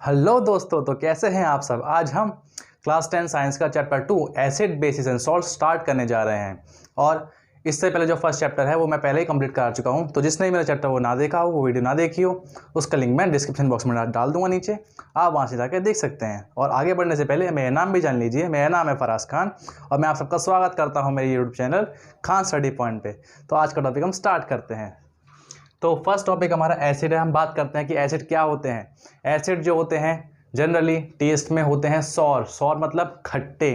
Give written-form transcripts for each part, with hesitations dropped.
Hello दोस्तों, तो कैसे हैं आप सब। आज हम क्लास 10 साइंस का chapter 2 acid basis and salt start करने जा रहे हैं। और इससे पहले जो फर्स्ट चैप्टर है वो मैं पहले ही कंप्लीट करा चुका हूं, तो जिसने मेरा चैप्टर वो ना देखा हो, वो वीडियो ना देखी हो, उसका लिंक मैं डिस्क्रिप्शन बॉक्स में डाल दूंगा नीचे, आप वहाँ से जाकर देख सकते हैं। और आगे बढ़ने से पहले मेरा नाम भी जान लीजिए। मेरा नाम है फराज खान और मैं आप सबका स्वागत करता हूँ मेरे YouTube channel Khan study point पे। तो आज का टॉपिक हम स्टार्ट करते हैं। तो फर्स्ट टॉपिक हमारा एसिड है। हम बात करते हैं कि एसिड क्या होते हैं। एसिड जो होते हैं जनरली टेस्ट में होते हैं सॉर। सॉर मतलब खट्टे।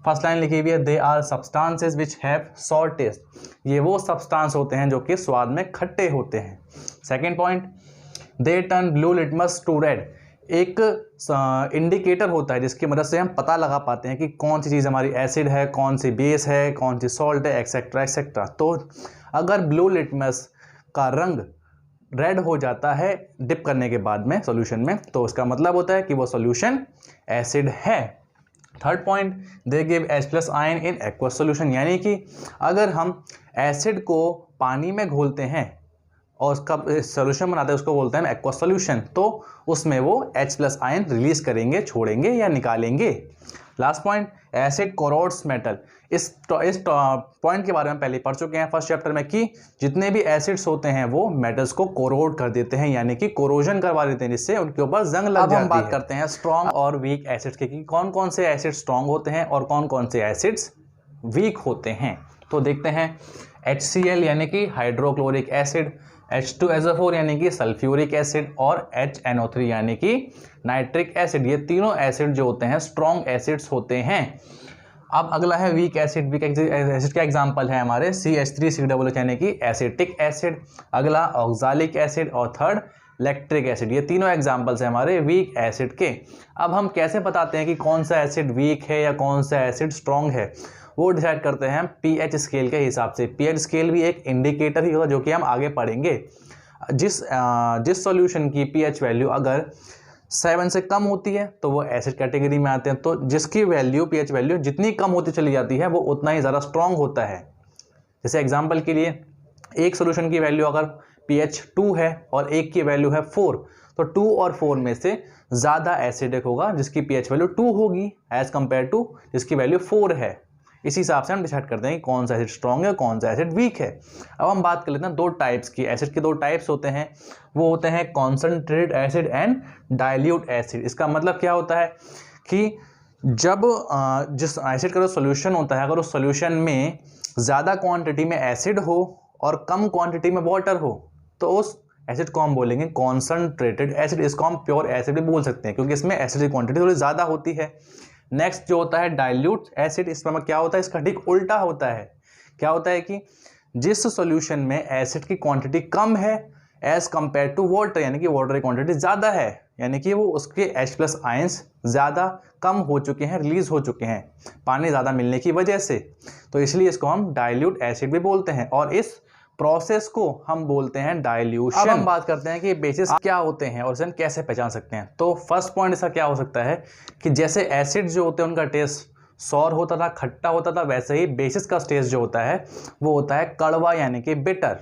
फर्स्ट लाइन लिखी हुई है, they are substances which have sour taste. ये वो सब्सटेंस होते हैं जो कि स्वाद में खट्टे होते हैं। Second point, they turn blue litmus to red. एक इंडिकेटर होता है जिसकी मदद से हम पता लगा पाते हैं कि कौन सी चीज़ हमारी एसिड है, कौन सी बेस है, कौन सी सॉल्ट है, एक्सेट्रा एक्सेट्रा। तो अगर ब्लू लिटमस का रंग रेड हो जाता है डिप करने के बाद में सॉल्यूशन में, तो उसका मतलब होता है कि वो सॉल्यूशन एसिड है। Third point, they give H+ ion in aqueous solution. यानी कि अगर हम एसिड को पानी में घोलते हैं और उसका सॉल्यूशन बनाते हैं, उसको बोलते हैं एक्वस सॉल्यूशन, तो उसमें वो H+ आयन रिलीज करेंगे, छोड़ेंगे या निकालेंगे। Last point, acid corrodes metal. इस पॉइंट के बारे में पहले पढ़ चुके हैं फर्स्ट चैप्टर में कि जितने भी एसिड्स होते हैं वो मेटल्स को कोरोड कर देते हैं, यानी कि कोरोजन करवा देते हैं, जिससे उनके ऊपर जंग लग जाती है। अब हम बात करते हैं स्ट्रॉन्ग और वीक एसिड्स की कि कौन कौन से एसिड स्ट्रॉन्ग होते हैं और कौन कौन से एसिड्स वीक होते हैं। तो देखते हैं, HCl यानी कि हाइड्रोक्लोरिक एसिड, H2SO4 यानी कि सल्फ्यूरिक एसिड और HNO3 यानी कि नाइट्रिक एसिड। ये तीनों एसिड जो होते हैं स्ट्रॉन्ग एसिड्स होते हैं। अब अगला है वीक एसिड। वीक एसिड का एग्जांपल है हमारे CH3COOH यानी कि एसिटिक एसिड, अगला ऑक्सालिक एसिड और थर्ड लैक्टिक एसिड। ये तीनों एग्जांपल्स हैं हमारे वीक एसिड के। अब हम कैसे बताते हैं कि कौन सा एसिड वीक है या कौन सा एसिड स्ट्रॉन्ग है, वो डिसाइड करते हैं pH स्केल के हिसाब से। pH स्केल भी एक इंडिकेटर ही होगा जो कि हम आगे पढ़ेंगे। जिस सॉल्यूशन की pH वैल्यू अगर 7 से कम होती है तो वो एसिड कैटेगरी में आते हैं। तो जिसकी वैल्यू pH वैल्यू जितनी कम होती चली जाती है वो उतना ही ज़्यादा स्ट्रॉन्ग होता है। जैसे एग्जांपल के लिए, एक सॉल्यूशन की वैल्यू अगर pH 2 है और एक की वैल्यू है 4, तो 2 और 4 में से ज़्यादा एसिडिक होगा जिसकी pH वैल्यू 2 होगी एज कंपेयर टू जिसकी वैल्यू 4 है। इसी हिसाब से हम डिसाइड करते हैं कि कौन सा एसिड स्ट्रॉन्ग है, कौन सा एसिड वीक है। अब हम बात कर लेते हैं दो टाइप्स की। एसिड के दो टाइप्स होते हैं, वो होते हैं concentrated acid and dilute acid. इसका मतलब क्या होता है कि जब जिस एसिड का जो सोल्यूशन होता है, अगर उस सोल्यूशन में ज़्यादा क्वांटिटी में एसिड हो और कम क्वांटिटी में वाटर हो, तो उस एसिड को हम बोलेंगे कॉन्सेंट्रेटेड एसिड। इसको हम प्योर एसिड भी बोल सकते हैं क्योंकि इसमें एसिड की क्वांटिटी थोड़ी ज़्यादा होती है। नेक्स्ट जो होता है डाइल्यूट एसिड, इसमें क्या होता है, इसका ठीक उल्टा होता है। क्या होता है कि जिस सॉल्यूशन में एसिड की क्वांटिटी कम है एज कंपेयर टू वाटर, यानी कि वाटर की क्वांटिटी ज़्यादा है, यानी कि वो उसके H+ आयंस ज़्यादा कम हो चुके हैं, रिलीज हो चुके हैं पानी ज़्यादा मिलने की वजह से, तो इसलिए इसको हम डाइल्यूट एसिड भी बोलते हैं और इस प्रोसेस को हम बोलते हैं डाइल्यूशन। अब हम बात करते हैं कि बेसिस क्या होते हैं और इसे हम कैसे पहचान सकते हैं। तो फर्स्ट पॉइंट इसका क्या हो सकता है कि जैसे एसिड जो होते हैं उनका टेस्ट सॉर होता था, खट्टा होता था, वैसे ही बेसिस का टेस्ट जो होता है वो होता है कड़वा यानी कि बिटर।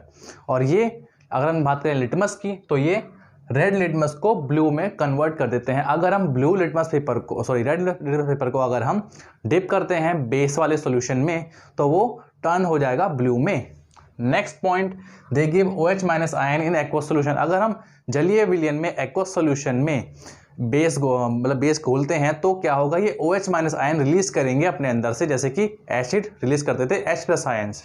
और ये अगर हम बात करें लिटमस की, तो ये रेड लिटमस को ब्लू में कन्वर्ट कर देते हैं। अगर हम ब्लू लिटमस पेपर को रेड लिटमस पेपर को अगर हम डिप करते हैं बेस वाले सॉल्यूशन में, तो वो टर्न हो जाएगा ब्लू में। Next point, they give OH- ion in aqueous solution. अगर हम जलीय विलयन में एक्वस सॉल्यूशन में बेस घोलते हैं तो क्या होगा, ये OH- आयन रिलीज करेंगे अपने अंदर से, जैसे कि एसिड रिलीज करते थे H+ आयंस।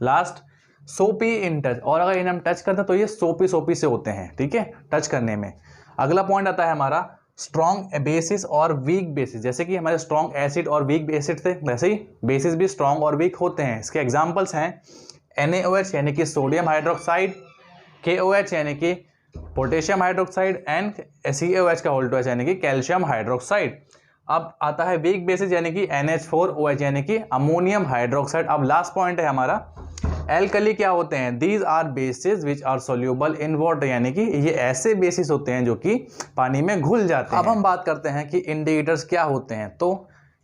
लास्ट, सोपी इन टच। और अगर इन्हें हम टच करते हैं तो ये सोपी से होते हैं, ठीक है, टच करने में। अगला पॉइंट आता है हमारा स्ट्रॉन्ग बेसिस और वीक बेसिस। जैसे कि हमारे स्ट्रॉन्ग एसिड और वीक एसिड थे, वैसे ही बेसिस भी स्ट्रॉन्ग और वीक होते हैं। इसके एग्जाम्पल्स हैं NaOH यानी कि सोडियम हाइड्रोक्साइड, KOH यानी कि पोटेशियम हाइड्रोक्साइड एंड CaOH का होल टू H यानी कि कैल्शियम हाइड्रोक्साइड। अब आता है वीक बेसिस यानी कि NH4OH यानी कि अमोनियम हाइड्रोक्साइड। अब लास्ट पॉइंट है हमारा एल्कली। क्या होते हैं, these are bases which are soluble in water, यानी कि ये ऐसे बेसिस होते हैं जो कि पानी में घुल जाते हैं। अब हम बात करते हैं कि इंडिकेटर्स क्या होते हैं, तो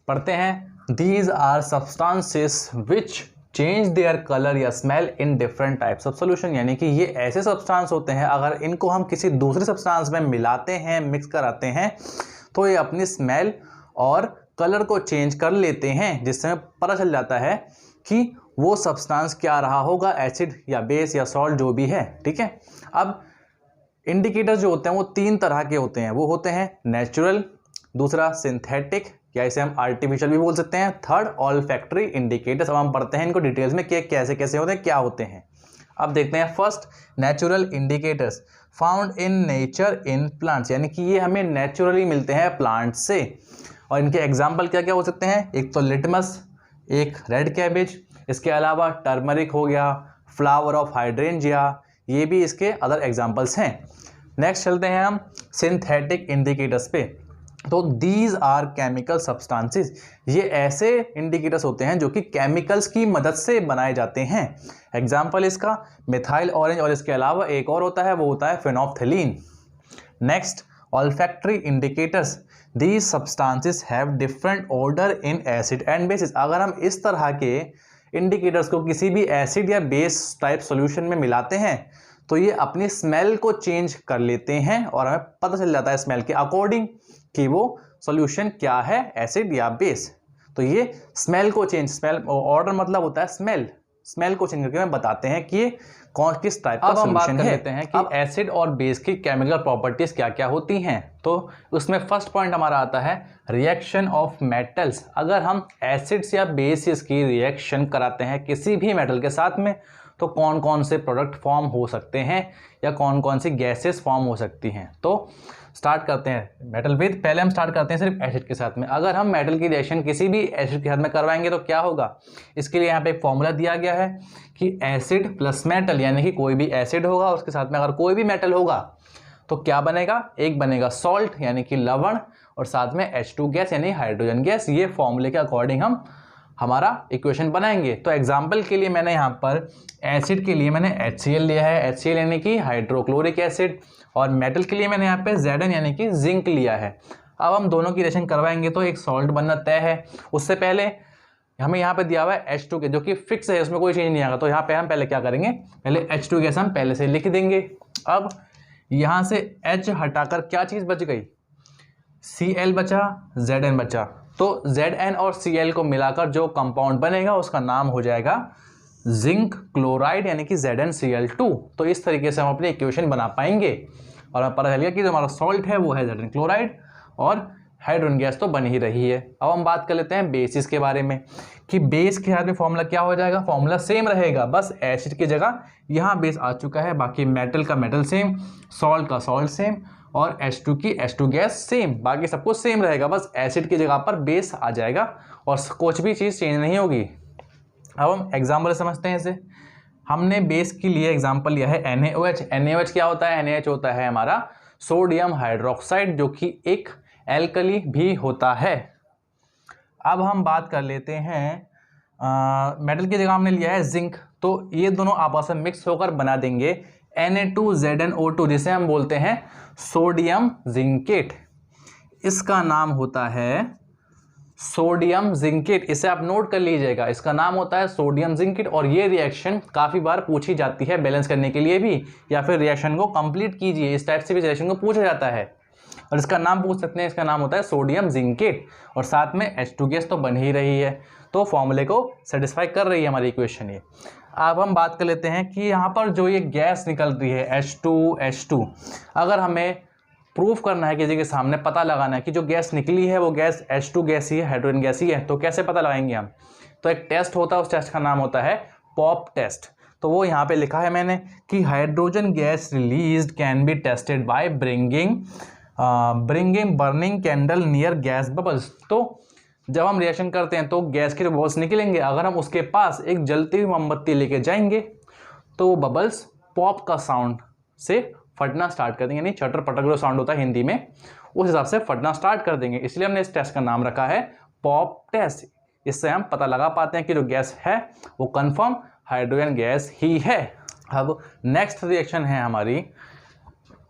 पढ़ते हैं, these are substances which change their colour या smell in different types of solution, यानी कि ये ऐसे सब्सटेंस होते हैं अगर इनको हम किसी दूसरे सब्सटेंस में मिलाते हैं, मिक्स कराते हैं, तो ये अपनी स्मेल और कलर को चेंज कर लेते हैं, जिससे हमें पता चल जाता है कि वो सब्सटेंस क्या रहा होगा, एसिड या बेस या सॉल्ट जो भी है। ठीक है, अब इंडिकेटर्स जो होते हैं वो 3 तरह के होते हैं। वो होते हैं नेचुरल, दूसरा सिंथेटिक या इसे हम आर्टिफिशियल भी बोल सकते हैं, थर्ड ऑल्फैक्टरी इंडिकेटर्स। अब हम पढ़ते हैं इनको डिटेल्स में कि कैसे कैसे होते हैं, क्या होते हैं। अब देखते हैं first, natural indicators found in nature in plants, यानी कि ये हमें नेचुरली मिलते हैं प्लांट से। और इनके एग्जाम्पल क्या क्या हो सकते हैं, एक तो लिटमस, एक रेड कैबेज, इसके अलावा टर्मरिक हो गया, फ्लावर ऑफ हाइड्रेंजिया, ये भी इसके अदर एग्जाम्पल्स हैं। नेक्स्ट चलते हैं हम सिंथेटिक इंडिकेटर्स पे। तो दीज आर केमिकल सब्सटेंसेस, ये ऐसे इंडिकेटर्स होते हैं जो कि केमिकल्स की मदद से बनाए जाते हैं। एग्जाम्पल इसका मिथाइल ऑरेंज, और इसके अलावा एक और होता है, वो होता है phenolphthalein. Next olfactory indicators, these substances have different odour in acid and bases. अगर हम इस तरह के इंडिकेटर्स को किसी भी एसिड या बेस टाइप सॉल्यूशन में मिलाते हैं तो ये अपनी स्मेल को चेंज कर लेते हैं और हमें पता चल जाता है स्मेल के अकॉर्डिंग कि वो सॉल्यूशन क्या है, एसिड या बेस। तो ये स्मेल को चेंज, स्मेल ऑर्डर मतलब होता है स्मेल, स्मेल को चेंज करके हमें बताते हैं कि ये कौन किस टाइप का सॉल्यूशन है। अब हम बात कर लेते हैं कि एसिड और बेस की केमिकल प्रॉपर्टीज क्या क्या होती हैं। तो उसमें फर्स्ट पॉइंट हमारा आता है रिएक्शन ऑफ मेटल्स। अगर हम एसिड्स या बेसिस की रिएक्शन कराते हैं किसी भी मेटल के साथ में तो कौन कौन से प्रोडक्ट फॉर्म हो सकते हैं या कौन कौन सी गैसेस फॉर्म हो सकती हैं। तो स्टार्ट करते हैं मेटल विद, पहले हम स्टार्ट करते हैं सिर्फ एसिड के साथ में। अगर हम मेटल की रिएक्शन किसी भी एसिड के साथ में करवाएंगे तो क्या होगा, इसके लिए यहाँ पे एक फॉर्मूला दिया गया है कि एसिड प्लस मेटल, यानी कि कोई भी एसिड होगा उसके साथ में अगर कोई भी मेटल होगा तो क्या बनेगा, एक बनेगा सॉल्ट यानी कि लवण, और साथ में H2 गैस यानी हाइड्रोजन गैस। ये फॉर्मूले के अकॉर्डिंग हम हमारा इक्वेशन बनाएंगे। तो एग्जाम्पल के लिए मैंने यहाँ पर एसिड के लिए मैंने HCl लिया है, HCl यानी कि हाइड्रोक्लोरिक एसिड, और मेटल के लिए मैंने यहाँ पे Zn यानी कि जिंक लिया है। अब हम दोनों की रिएक्शन करवाएंगे तो एक सॉल्ट बनना तय है। उससे पहले हमें यहाँ पे दिया हुआ है H2 के, जो कि फिक्स है, उसमें कोई चेंज नहीं आएगा। तो यहाँ पे हम पहले क्या करेंगे, पहले H2 गैस हम पहले से लिख देंगे। अब यहाँ से H हटाकर क्या चीज़ बच गई, Cl बचा, Zn बचा। तो Zn और Cl को मिलाकर जो कंपाउंड बनेगा उसका नाम हो जाएगा जिंक क्लोराइड यानी कि ZnCl2। तो इस तरीके से हम अपनी इक्वेशन बना पाएंगे और हमें पता चल गया कि जो हमारा सॉल्ट है वो है Zn क्लोराइड और हाइड्रोजन गैस तो बन ही रही है। अब हम बात कर लेते हैं बेसिस के बारे में कि बेस के साथ में फॉर्मूला क्या हो जाएगा, फॉर्मूला सेम रहेगा, बस एसिड की जगह यहाँ बेस आ चुका है, बाकी मेटल का मेटल सेम, सॉल्ट का सॉल्ट सेम और H2 की H2 गैस सेम, बाकी सब कुछ सेम रहेगा, बस एसिड की जगह पर बेस आ जाएगा और कुछ भी चीज़ चेंज नहीं होगी। अब हम एग्जाम्पल समझते हैं इसे। हमने बेस के लिए एग्जाम्पल लिया है NaOH। NaOH क्या होता है, NaOH होता है हमारा सोडियम हाइड्रोक्साइड, जो कि एक एल्कली भी होता है। अब हम बात कर लेते हैं मेटल की जगह हमने लिया है जिंक, तो ये दोनों आपस में मिक्स होकर बना देंगे Na2ZnO2, जिसे हम बोलते हैं सोडियम जिंकेट। इसका नाम होता है सोडियम जिंकेट, इसे आप नोट कर लीजिएगा, इसका नाम होता है सोडियम जिंकेट। और ये रिएक्शन काफ़ी बार पूछी जाती है बैलेंस करने के लिए भी, या फिर रिएक्शन को कंप्लीट कीजिए, इस टाइप से भी रिएक्शन को पूछा जाता है और इसका नाम पूछ सकते हैं। इसका नाम होता है सोडियम जिंकेट और साथ में H2 गैस तो बन ही रही है, तो फॉर्मूले को सेटिस्फाई कर रही है हमारी इक्वेशन ये। अब हम बात कर लेते हैं कि यहाँ पर जो ये गैस निकल रही है H2, अगर हमें प्रूफ करना है किसी के सामने, पता लगाना है कि जो गैस निकली है वो गैस H2 गैस ही है, हाइड्रोजन गैस ही है, तो कैसे पता लगाएंगे हम, तो एक टेस्ट होता है, उस टेस्ट का नाम होता है पॉप टेस्ट। तो वो यहाँ पे लिखा है मैंने कि hydrogen gas released can be tested by bringing burning candle near gas bubbles. तो जब हम रिएक्शन करते हैं तो गैस के जो बबल्स निकलेंगे, अगर हम उसके पास एक जलती हुई मोमबत्ती लेके जाएंगे तो वो बबल्स पॉप का साउंड से फटना स्टार्ट कर देंगे, यानी चटर पटर जो साउंड होता है हिंदी में, उस हिसाब से फटना स्टार्ट कर देंगे। इसलिए हमने इस टेस्ट का नाम रखा है पॉप टेस्ट। इससे हम पता लगा पाते हैं कि जो गैस है वो कंफर्म हाइड्रोजन गैस ही है। अब नेक्स्ट रिएक्शन है हमारी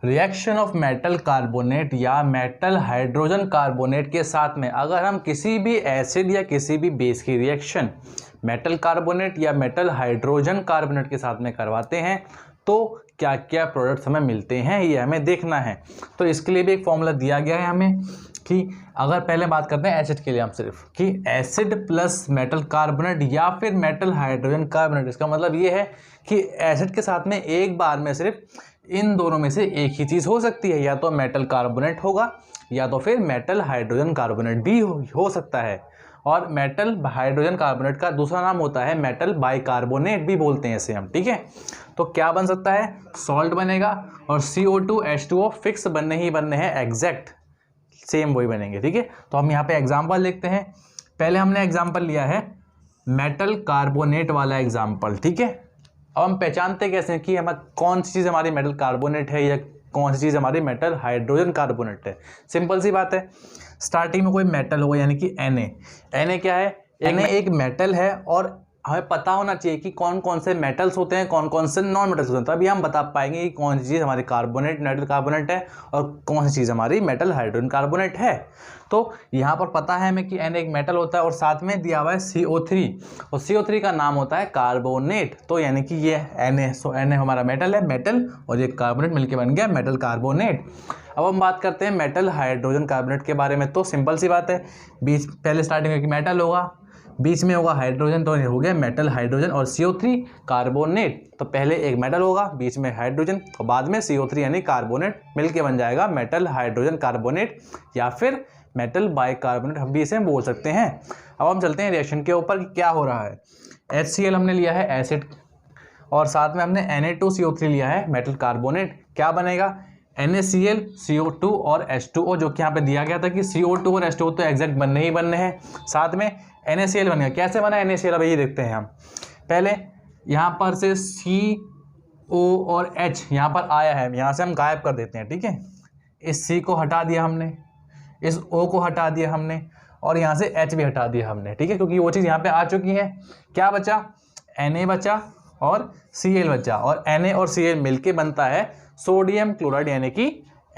रिएक्शन ऑफ मेटल कार्बोनेट या मेटल हाइड्रोजन कार्बोनेट के साथ में। अगर हम किसी भी एसिड या किसी भी बेस की रिएक्शन मेटल कार्बोनेट या मेटल हाइड्रोजन कार्बोनेट के साथ में करवाते हैं तो क्या क्या प्रोडक्ट्स हमें मिलते हैं, ये हमें देखना है। तो इसके लिए भी एक फॉर्मूला दिया गया है हमें कि अगर पहले बात करते हैं एसिड के लिए हम सिर्फ कि एसिड प्लस मेटल कार्बोनेट या फिर मेटल हाइड्रोजन कार्बोनेट, इसका मतलब ये है कि एसिड के साथ में एक बार में सिर्फ इन दोनों में से एक ही चीज़ हो सकती है, या तो मेटल कार्बोनेट होगा या तो फिर मेटल हाइड्रोजन कार्बोनेट भी हो सकता है। और मेटल हाइड्रोजन कार्बोनेट का दूसरा नाम होता है मेटल बाइकार्बोनेट भी बोलते हैं इसे हम, ठीक है। तो क्या बन सकता है, सॉल्ट बनेगा और CO2 H2O फिक्स बनने ही बनने हैं, एग्जैक्ट सेम वही बनेंगे, ठीक है। तो हम यहाँ पे एग्जाम्पल देखते हैं। पहले हमने एग्जाम्पल लिया है मेटल कार्बोनेट वाला एग्जाम्पल, ठीक है। अब हम पहचानते कैसे हैं कि हमें कौन सी चीज़ हमारी मेटल कार्बोनेट है या कौन सी चीज़ हमारी मेटल हाइड्रोजन कार्बोनेट है। सिंपल सी बात है, स्टार्टिंग में कोई मेटल होगा यानी कि Na क्या है, Na एक मेटल है और हमें पता होना चाहिए कि कौन कौन से मेटल्स होते हैं, कौन कौन से नॉन मेटल्स होते हैं, तभी हम बता पाएंगे कि कौन सी चीज़ हमारी कार्बोनेट मेटल कार्बोनेट है और कौन सी चीज़ हमारी मेटल हाइड्रोजन कार्बोनेट है। तो यहाँ पर पता है हमें कि Na एक मेटल होता है और साथ में दिया हुआ है CO3 और CO3 का नाम होता है कार्बोनेट। तो यानी कि ये Na हमारा मेटल है, मेटल और ये कार्बोनेट मिलकर बन गया मेटल कार्बोनेट। अब हम बात करते हैं मेटल हाइड्रोजन कार्बोनेट के बारे में। तो सिंपल सी बात है, बीच पहले स्टार्टिंग में कि मेटल होगा, बीच में होगा हाइड्रोजन, तो ये हो गया मेटल हाइड्रोजन और CO3 कार्बोनेट। तो पहले एक मेटल होगा, बीच में हाइड्रोजन और बाद में CO3 यानी कार्बोनेट मिलके बन जाएगा मेटल हाइड्रोजन कार्बोनेट या फिर मेटल बाइकार्बोनेट हम भी इसे बोल सकते हैं। अब हम चलते हैं रिएक्शन के ऊपर कि क्या हो रहा है। HCl हमने लिया है एसिड और साथ में हमने Na2CO3 लिया है मेटल कार्बोनेट। क्या बनेगा, NaCl CO2 और H2O, जो कि यहाँ पे दिया गया था कि CO2 और H2O तो एग्जैक्ट बनने ही बनने हैं, साथ में NaCl बनेगा। कैसे बना NaCl, अब ये देखते हैं हम। पहले यहाँ पर से CO और H यहाँ पर आया है, यहाँ से हम गायब कर देते हैं, ठीक है। इस C को हटा दिया हमने, इस O को हटा दिया हमने और यहाँ से H भी हटा दिया हमने, ठीक है, क्योंकि वो चीज़ यहाँ पे आ चुकी है। क्या बचा, Na बचा और Cl बचा और Na और Cl मिलके बनता है सोडियम क्लोराइड यानी कि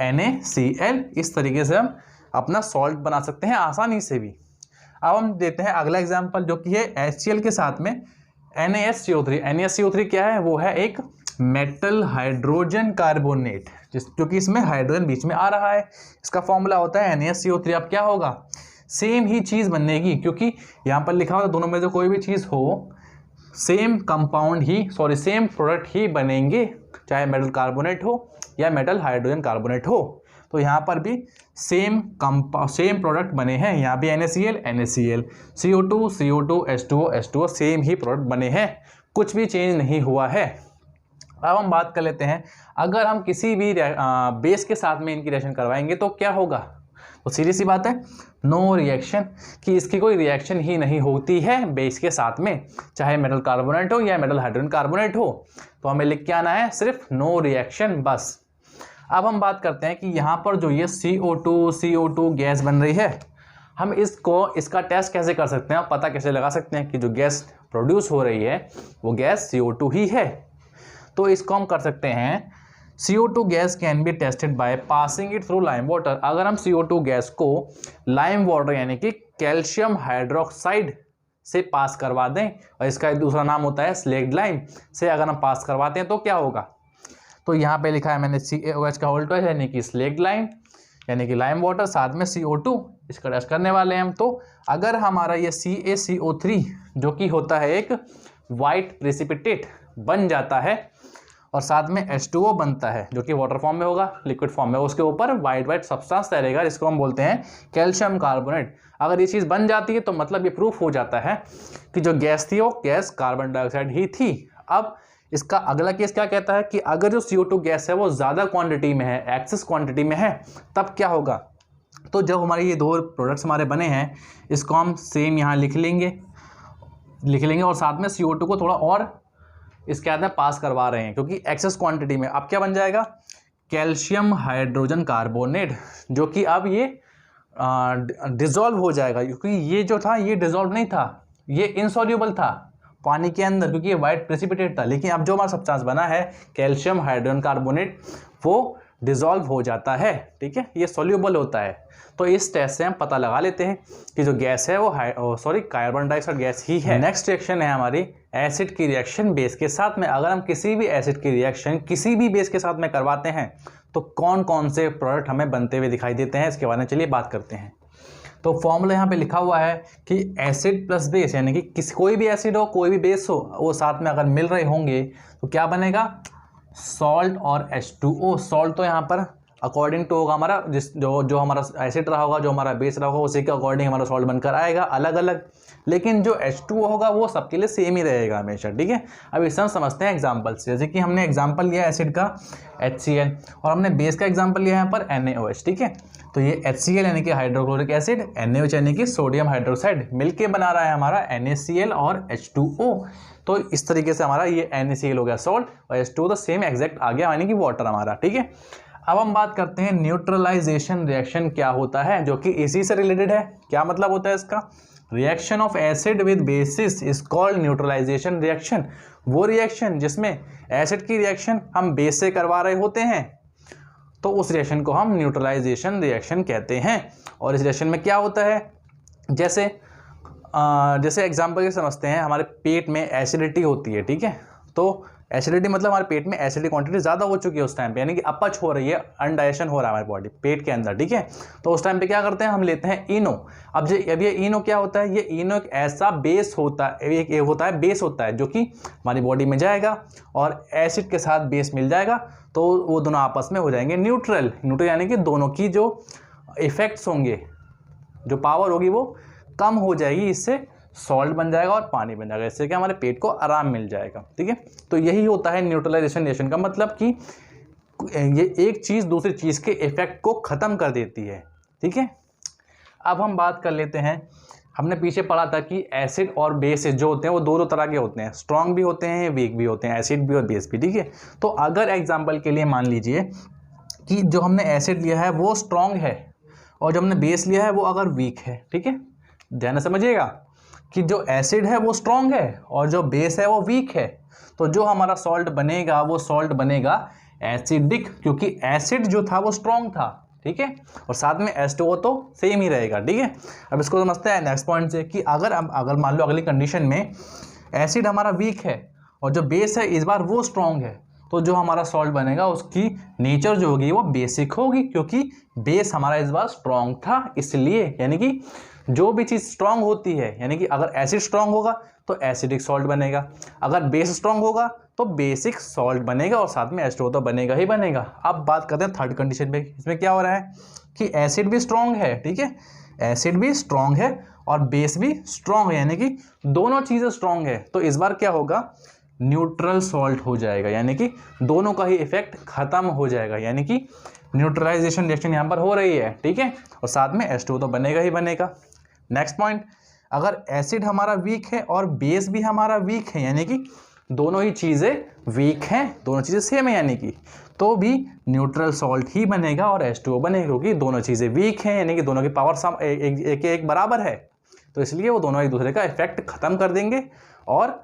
NaCl। इस तरीके से हम अपना सॉल्ट बना सकते हैं आसानी से भी। अब हम देते हैं अगला एग्जांपल जो कि है HCl के साथ में NaSCO3। NaSCO3 क्या है, वो है एक मेटल हाइड्रोजन कार्बोनेट, क्योंकि इसमें हाइड्रोजन बीच में आ रहा है। इसका फॉर्मूला होता है NaSCO3। अब क्या होगा, सेम ही चीज़ बनेगी, क्योंकि यहाँ पर लिखा हुआ दोनों में से कोई भी चीज़ हो सेम कंपाउंड ही सेम प्रोडक्ट ही बनेंगे, चाहे मेटल कार्बोनेट हो या मेटल हाइड्रोजन कार्बोनेट हो। तो यहाँ पर भी सेम प्रोडक्ट बने हैं, यहाँ भी NaCl CO2 H2O सेम ही प्रोडक्ट बने हैं, कुछ भी चेंज नहीं हुआ है। अब हम बात कर लेते हैं, अगर हम किसी भी बेस के साथ में इनकी रिएक्शन करवाएंगे तो क्या होगा। तो सीधी सी बात है, नो रिएक्शन, कि इसकी कोई रिएक्शन ही नहीं होती है बेस के साथ में, चाहे मेटल कार्बोनेट हो या मेटल हाइड्रोजन कार्बोनेट हो। तो हमें लिख के आना है सिर्फ नो रिएक्शन, बस। अब हम बात करते हैं कि यहाँ पर जो ये CO2 गैस बन रही है, हम इसका टेस्ट कैसे कर सकते हैं, पता कैसे लगा सकते हैं कि जो गैस प्रोड्यूस हो रही है वो गैस CO2 ही है। तो इसको हम कर सकते हैं, CO2 gas can be tested by passing it through lime water. अगर हम CO2 गैस को लाइम वाटर यानी कि कैल्शियम हाइड्रोक्साइड से पास करवा दें, और इसका एक दूसरा नाम होता है स्लेक्ड लाइम से, अगर हम पास करवाते हैं तो क्या होगा। तो यहाँ पे लिखा है मैंने CaOH का होल ट्वाइस यानी कि स्लेक्ड लाइम यानी कि लाइम वाटर, साथ में CO2, इसका टेस्ट करने वाले हैं हम। तो अगर हमारा ये CaCO3 जो कि होता है एक वाइट प्रेसिपिटेट बन जाता है और साथ में H2O बनता है जो कि वाटर फॉर्म में होगा, लिक्विड फॉर्म में, उसके ऊपर वाइट सब्सटेंस तैरेगा जिसको हम बोलते हैं कैल्शियम कार्बोनेट। अगर ये चीज़ बन जाती है तो मतलब ये प्रूफ हो जाता है कि जो गैस थी वो गैस कार्बन डाइऑक्साइड ही थी। अब इसका अगला केस क्या कहता है कि अगर जो CO2 गैस है वो ज़्यादा क्वांटिटी में है, एक्सेस क्वांटिटी में है, तब क्या होगा। तो जब हमारे ये दो प्रोडक्ट्स हमारे बने हैं, इसको हम सेम यहाँ लिख लेंगे और साथ में CO2 को थोड़ा और इसके अंदर पास करवा रहे हैं क्योंकि एक्सेस क्वांटिटी में। अब क्या बन जाएगा, कैल्शियम हाइड्रोजन कार्बोनेट, जो कि अब ये डिज़ोल्व हो जाएगा, क्योंकि ये जो था ये डिज़ोल्व नहीं था, ये इनसॉल्यूबल था पानी के अंदर क्योंकि ये वाइट प्रेसिपिटेट था। लेकिन अब जो हमारा सब्सटेंस बना है कैल्शियम हाइड्रोजन कार्बोनेट, वो डिज़ोल्व हो जाता है, ठीक है, ये सोल्यूबल होता है। तो इस टेस्ट से हम पता लगा लेते हैं कि जो गैस है वो कार्बन डाइऑक्साइड गैस ही है। नेक्स्ट रिएक्शन है हमारी एसिड की रिएक्शन बेस के साथ में। अगर हम किसी भी एसिड की रिएक्शन किसी भी बेस के साथ में करवाते हैं तो कौन कौन से प्रोडक्ट हमें बनते हुए दिखाई देते हैं, इसके बारे में चलिए बात करते हैं। तो फॉर्मूला यहाँ पे लिखा हुआ है कि एसिड प्लस बेस, यानी कि कोई भी एसिड हो कोई भी बेस हो, वो साथ में अगर मिल रहे होंगे तो क्या बनेगा, सॉल्ट और H2O। सॉल्ट तो यहाँ पर अकॉर्डिंग टू होगा हमारा जो हमारा एसिड रहा होगा, जो हमारा बेस रहा होगा, उसी के अकॉर्डिंग हमारा सॉल्ट बनकर आएगा अलग अलग, लेकिन जो H2O होगा वो सबके लिए सेम ही रहेगा हमेशा, ठीक है। अब इसे हम समझते हैं एग्जाम्पल से। जैसे कि हमने एग्जाम्पल लिया एसिड का HCl और हमने बेस का एग्जाम्पल लिया यहाँ पर NaOH, ठीक है। तो ये HCl यानी कि हाइड्रोक्लोरिक एसिड, NaOH यानी कि सोडियम हाइड्रोक्साइड, मिलके बना रहा है हमारा NaCl और H2O। तो इस तरीके से हमारा ये NaCl हो गया सॉल्ट और H2O तो सेम एग्जैक्ट आ गया, यानी कि वाटर हमारा, ठीक है। अब हम बात करते हैं न्यूट्रलाइजेशन रिएक्शन क्या होता है, जो कि इसी से रिलेटेड है। क्या मतलब होता है इसका, reaction of acid with bases is called neutralization reaction. वो रिएक्शन जिसमें एसिड की रिएक्शन हम बेस से करवा रहे होते हैं तो उस रिएक्शन को हम न्यूट्रलाइजेशन रिएक्शन कहते हैं। और इस रिएक्शन में क्या होता है, जैसे एग्जाम्पल के समझते हैं, हमारे पेट में एसिडिटी होती है, ठीक है। तो एसिडिटी मतलब हमारे पेट में एसिड की क्वांटिटी ज़्यादा हो चुकी है उस टाइम पे, यानी कि अपच हो रही है, अनडाइजेशन हो रहा है हमारी बॉडी पेट के अंदर, ठीक है। तो उस टाइम पे क्या करते हैं, हम लेते हैं इनो। अब ये इनो क्या होता है, ये इनो एक ऐसा बेस होता है, एक होता है बेस होता है जो कि हमारी बॉडी में जाएगा और एसिड के साथ बेस मिल जाएगा, तो वो दोनों आपस में हो जाएंगे न्यूट्रल। न्यूट्रल यानी कि दोनों की जो इफेक्ट्स होंगे, जो पावर होगी वो कम हो जाएगी, इससे सॉल्ट बन जाएगा और पानी बन जाएगा, इससे कि हमारे पेट को आराम मिल जाएगा, ठीक है। तो यही होता है न्यूट्रलाइजेशन रिएक्शन का मतलब, कि ये एक चीज़ दूसरी चीज़ के इफेक्ट को ख़त्म कर देती है, ठीक है। अब हम बात कर लेते हैं, हमने पीछे पढ़ा था कि एसिड और बेस जो होते हैं वो दो तरह के होते हैं, स्ट्रॉन्ग भी होते हैं वीक भी होते हैं, एसिड भी और बेस भी, ठीक है। तो अगर एग्जाम्पल के लिए मान लीजिए कि जो हमने एसिड लिया है वो स्ट्रॉन्ग है और जो हमने बेस लिया है वो अगर वीक है, ठीक है, ध्यान से समझिएगा कि जो एसिड है वो स्ट्रॉन्ग है और जो बेस है वो वीक है, तो जो हमारा सॉल्ट बनेगा वो सॉल्ट बनेगा एसिडिक, क्योंकि एसिड जो था वो स्ट्रॉन्ग था, ठीक है, और साथ में H2O तो सेम ही रहेगा, ठीक है। अब इसको समझते हैं नेक्स्ट पॉइंट से कि अगर मान लो अगली कंडीशन में एसिड हमारा वीक है और जो बेस है इस बार वो स्ट्रॉन्ग है, तो जो हमारा सॉल्ट बनेगा उसकी नेचर जो होगी वो बेसिक होगी, क्योंकि बेस हमारा इस बार स्ट्रॉन्ग था इसलिए। यानी कि जो भी चीज़ स्ट्रॉन्ग होती है, यानी कि अगर एसिड स्ट्रॉन्ग होगा तो एसिडिक सॉल्ट बनेगा, अगर बेस स्ट्रॉन्ग होगा तो बेसिक सॉल्ट बनेगा और साथ में H2O तो बनेगा ही बनेगा। अब बात करते हैं थर्ड कंडीशन पे। इसमें क्या हो रहा है कि एसिड भी स्ट्रॉन्ग है, ठीक है, एसिड भी स्ट्रॉन्ग है और बेस भी स्ट्रॉन्ग है, यानी कि दोनों चीज़ें स्ट्रॉन्ग है, तो इस बार क्या होगा, न्यूट्रल सॉल्ट हो जाएगा, यानी कि दोनों का ही इफेक्ट खत्म हो जाएगा, यानी कि न्यूट्रलाइजेशन रिएक्शन यहाँ पर हो रही है, ठीक है, और साथ में H2O तो बनेगा ही बनेगा। नेक्स्ट पॉइंट, अगर एसिड हमारा वीक है और बेस भी हमारा वीक है, यानी कि दोनों ही चीज़ें वीक हैं, दोनों चीज़ें सेम है, यानी कि तो भी न्यूट्रल सॉल्ट ही बनेगा और H2O बनेगा, क्योंकि दोनों चीज़ें वीक हैं, यानी कि दोनों की पावर एक बराबर है, तो इसलिए वो दोनों एक दूसरे का इफेक्ट ख़त्म कर देंगे और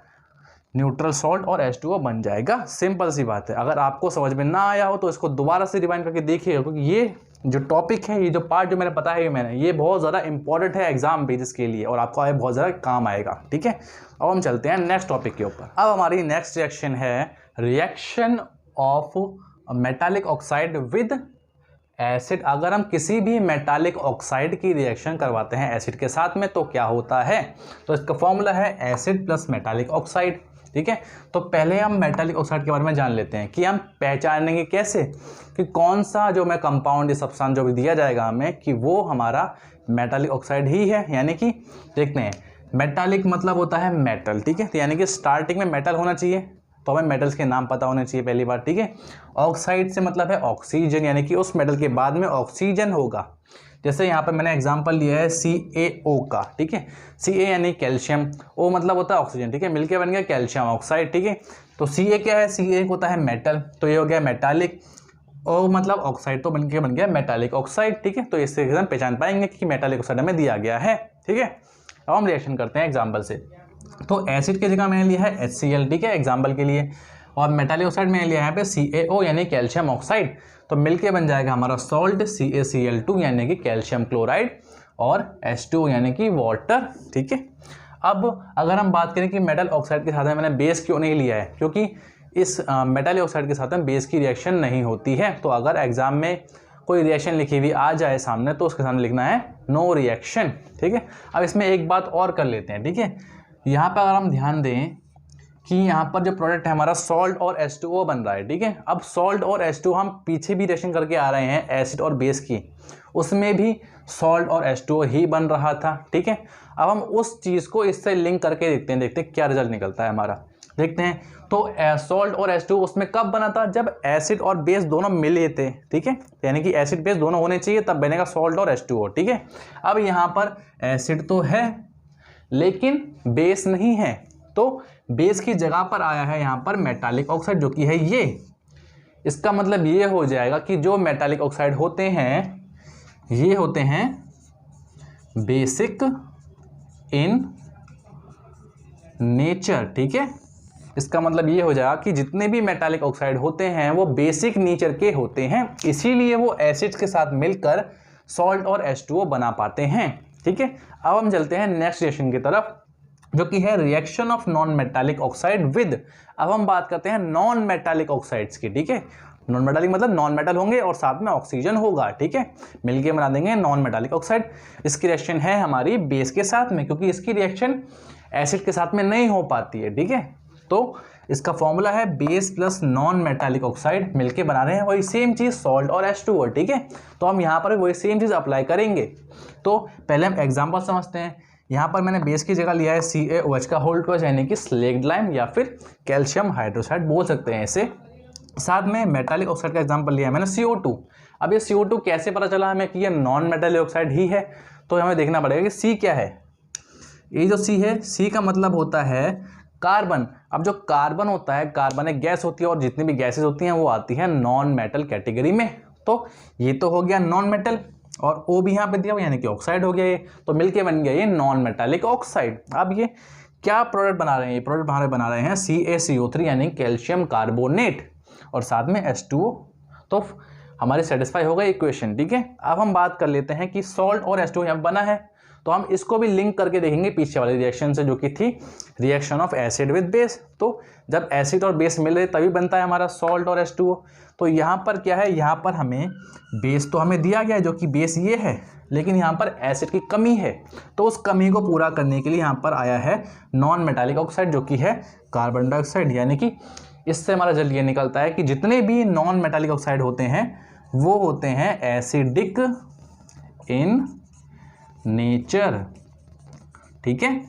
न्यूट्रल सॉल्ट और H2O बन जाएगा। सिंपल सी बात है। अगर आपको समझ में ना आया हो तो इसको दोबारा से रिवाइंड करके देखिएगा, क्योंकि ये जो टॉपिक है, ये जो पार्ट जो मैंने बताया है ये बहुत ज़्यादा इंपॉर्टेंट है एग्जाम बेसिस के लिए और आपको आगे बहुत ज़्यादा काम आएगा, ठीक है। अब हम चलते हैं नेक्स्ट टॉपिक के ऊपर। अब हमारी नेक्स्ट रिएक्शन है reaction of metallic oxide with acid. अगर हम किसी भी मेटालिक ऑक्साइड की रिएक्शन करवाते हैं एसिड के साथ में तो क्या होता है, तो इसका फॉर्मूला है एसिड प्लस मेटालिक ऑक्साइड, ठीक है। तो पहले हम मेटालिक ऑक्साइड के बारे में जान लेते हैं कि हम पहचानेंगे कैसे कि कौन सा जो मैं कंपाउंड या सब्सटेंस जो भी दिया जाएगा हमें कि वो हमारा मेटालिक ऑक्साइड ही है। यानी कि देखते हैं, मेटालिक मतलब होता है मेटल, ठीक है, तो यानी कि स्टार्टिंग में मेटल होना चाहिए, तो हमें मेटल्स के नाम पता होने चाहिए पहली बार, ठीक है। ऑक्साइड से मतलब है ऑक्सीजन, यानी कि उस मेटल के बाद में ऑक्सीजन होगा। जैसे यहाँ पर मैंने एग्जांपल लिया है CaO का, ठीक है, Ca यानी कैल्शियम, O मतलब होता है ऑक्सीजन, ठीक है, मिलके बन गया कैल्शियम ऑक्साइड, ठीक है। तो Ca क्या है, Ca होता है मेटल, तो ये हो गया मेटालिक, O मतलब ऑक्साइड, तो बन गया मेटालिक ऑक्साइड, ठीक है। तो इससे हम पहचान पाएंगे कि मेटालिक ऑक्साइड हमें दिया गया है, ठीक है। अब हम रिएक्शन करते हैं एग्जाम्पल से। तो एसिड की जगह मैंने लिया है HCl, ठीक है, एग्जाम्पल के लिए, और मेटालिक ऑक्साइड मैंने लिया है यहाँ पे CaO यानी कैल्शियम ऑक्साइड। तो मिलके बन जाएगा हमारा सॉल्ट CaCl2 यानी कि कैल्शियम क्लोराइड और H2O यानी कि वाटर। ठीक है, अब अगर हम बात करें कि मेटल ऑक्साइड के साथ में मैंने बेस क्यों नहीं लिया है, क्योंकि इस मेटल ऑक्साइड के साथ में बेस की रिएक्शन नहीं होती है। तो अगर एग्जाम में कोई रिएक्शन लिखी हुई आ जाए सामने तो उसके सामने लिखना है नो रिएक्शन। ठीक है, अब इसमें एक बात और कर लेते हैं। ठीक है, यहाँ पर अगर हम ध्यान दें कि यहाँ पर जो प्रोडक्ट है हमारा सॉल्ट और H2O बन रहा है। ठीक है, अब सॉल्ट और H2O हम पीछे भी रिएक्शन करके आ रहे हैं एसिड और बेस की, उसमें भी सॉल्ट और H2O ही बन रहा था। ठीक है, अब हम उस चीज़ को इससे लिंक करके देखते हैं क्या रिजल्ट निकलता है हमारा। देखते हैं, तो सॉल्ट और H2O उसमें कब बना था, जब एसिड और बेस दोनों मिले थे। ठीक है, यानी कि एसिड बेस दोनों होने चाहिए तब बनेगा सॉल्ट और H2O। ठीक है, अब यहाँ पर एसिड तो है लेकिन बेस नहीं है, तो बेस की जगह पर आया है यहाँ पर मेटालिक ऑक्साइड जो कि है ये। इसका मतलब ये हो जाएगा कि जो मेटालिक ऑक्साइड होते हैं ये होते हैं बेसिक इन नेचर। ठीक है, इसका मतलब ये हो जाएगा कि जितने भी मेटालिक ऑक्साइड होते हैं वो बेसिक नेचर के होते हैं, इसीलिए वो एसिड्स के साथ मिलकर सॉल्ट और H2O बना पाते हैं। ठीक है, अब हम चलते हैं नेक्स्ट रिएक्शन की तरफ जो कि है reaction of non metallic oxide with. अब हम बात करते हैं नॉन मेटालिक ऑक्साइड्स की। ठीक है, नॉन मेटालिक मतलब नॉन मेटल होंगे और साथ में ऑक्सीजन होगा। ठीक है, मिलके बना देंगे नॉन मेटालिक ऑक्साइड। इसकी रिएक्शन है हमारी बेस के साथ में, क्योंकि इसकी रिएक्शन एसिड के साथ में नहीं हो पाती है। ठीक है, तो इसका फॉर्मूला है base plus non metallic oxide, मिलके बना रहे हैं वही सेम चीज़ सॉल्ट और H2O। ठीक है, तो हम यहाँ पर वही सेम चीज़ अप्लाई करेंगे। तो पहले हम एग्जाम्पल समझते हैं। यहाँ पर मैंने बेस की जगह लिया है CaOH का होल ट्वाइस यानी कि स्लेक्ड लाइम या फिर कैल्शियम हाइड्रोक्साइड बोल सकते हैं इसे। साथ में मेटालिक ऑक्साइड का एग्जांपल लिया है मैंने CO2। अब ये CO2 कैसे पता चला हमें कि ये नॉन मेटालिक ऑक्साइड ही है, तो हमें देखना पड़ेगा कि C क्या है। ये जो C है, C का मतलब होता है कार्बन। अब जो कार्बन होता है, कार्बन एक गैस होती है और जितनी भी गैसेज होती हैं वो आती हैं नॉन मेटल कैटेगरी में। तो ये तो हो गया नॉन मेटल और O भी यहाँ पे दिया हुआ यानी कि ऑक्साइड हो गया ये, तो मिलके बन गया ये नॉन मेटालिक ऑक्साइड। अब ये क्या प्रोडक्ट बना रहे हैं, ये प्रोडक्ट हमारे बना रहे हैं CaCO3 यानी कैल्शियम कार्बोनेट और साथ में H2O। तो हमारी सेटिस्फाई हो गई इक्वेशन। ठीक है, अब हम बात कर लेते हैं कि सॉल्ट और H2O यहाँ बना है, तो हम इसको भी लिंक करके देखेंगे पीछे वाले रिएक्शन से जो कि थी reaction of acid with base. तो जब एसिड और बेस मिल रहे तभी बनता है हमारा सॉल्ट और H2O। तो यहाँ पर क्या है, यहाँ पर हमें बेस तो हमें दिया गया है जो कि बेस ये है, लेकिन यहाँ पर एसिड की कमी है, तो उस कमी को पूरा करने के लिए यहाँ पर आया है नॉन मेटालिक ऑक्साइड जो कि है कार्बन डाइऑक्साइड। यानी कि इससे हमारा रिजल्ट ये निकलता है कि जितने भी नॉन मेटालिक ऑक्साइड होते हैं वो होते हैं एसिडिक इन नेचर। ठीक है,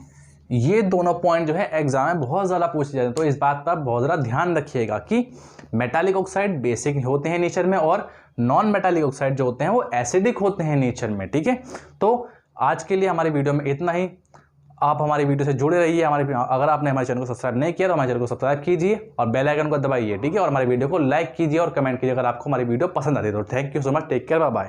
ये दोनों पॉइंट जो है एग्जाम में बहुत ज़्यादा पूछे जाते हैं, तो इस बात पर बहुत ज़्यादा ध्यान रखिएगा कि मेटालिक ऑक्साइड बेसिक होते हैं नेचर में और नॉन मेटालिक ऑक्साइड जो होते हैं वो एसिडिक होते हैं नेचर में। ठीक है, तो आज के लिए हमारे वीडियो में इतना ही। आप हमारी वीडियो से जुड़े रहिए। अगर आपने हमारे चैनल को सब्सक्राइब नहीं किया तो हमारे चैनल को सब्सक्राइब कीजिए और बेल आइकन को दबाइए। ठीक है, और हमारी वीडियो को लाइक कीजिए और कमेंट कीजिए अगर आपको हमारी वीडियो पसंद आती है तो। Thank you so much, take care, bye bye.